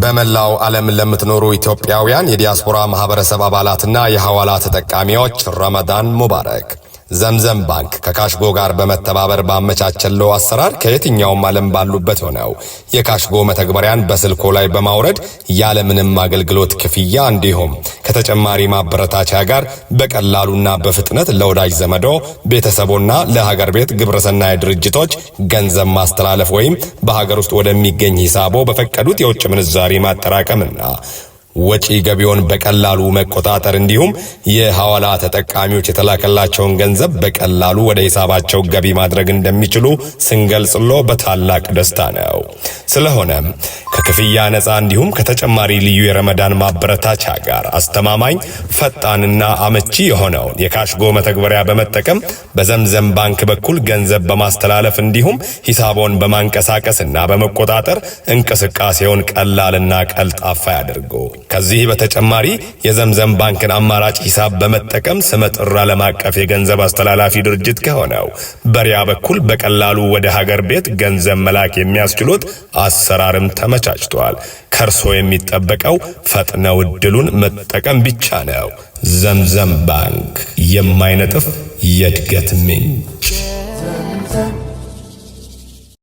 በመላው ዓለም ለምትኖሩ ኢትዮጵያውያን የዲያስፖራ ማህበረሰብ አባላትና የሐዋላ ተጠቃሚዎች ረመዳን ሙባረክ። ዘምዘም ባንክ ከካሽጎ ጋር በመተባበር ባመቻቸለው አሰራር ከየትኛውም ዓለም ባሉበት ሆነው የካሽጎ መተግበሪያን በስልኮ ላይ በማውረድ ያለምንም አገልግሎት ክፍያ እንዲሁም ከተጨማሪ ማበረታቻ ጋር በቀላሉና በፍጥነት ለወዳጅ ዘመዶ ቤተሰቦና ለሀገር ቤት ግብረሰናይ ድርጅቶች ገንዘብ ማስተላለፍ ወይም በሀገር ውስጥ ወደሚገኝ ሂሳቦ በፈቀዱት የውጭ ምንዛሪ ማጠራቀምና ወጪ ገቢውን በቀላሉ መቆጣጠር እንዲሁም የሐዋላ ተጠቃሚዎች የተላከላቸውን ገንዘብ በቀላሉ ወደ ሂሳባቸው ገቢ ማድረግ እንደሚችሉ ስንገልጽሎ በታላቅ ደስታ ነው። ስለሆነም ከክፍያ ነፃ እንዲሁም ከተጨማሪ ልዩ የረመዳን ማበረታቻ ጋር አስተማማኝ ፈጣንና አመቺ የሆነውን የካሽጎ መተግበሪያ በመጠቀም በዘምዘም ባንክ በኩል ገንዘብ በማስተላለፍ እንዲሁም ሂሳቦን በማንቀሳቀስና በመቆጣጠር እንቅስቃሴውን ቀላልና ቀልጣፋ ያድርጉ። ከዚህ በተጨማሪ የዘምዘም ባንክን አማራጭ ሂሳብ በመጠቀም ስመጥር ዓለም አቀፍ የገንዘብ አስተላላፊ ድርጅት ከሆነው በሪያ በኩል በቀላሉ ወደ ሀገር ቤት ገንዘብ መላክ የሚያስችሉት አሰራርም ተመቻችቷል። ከርሶ የሚጠበቀው ፈጥነው እድሉን መጠቀም ብቻ ነው። ዘምዘም ባንክ የማይነጥፍ የእድገት ምንጭ።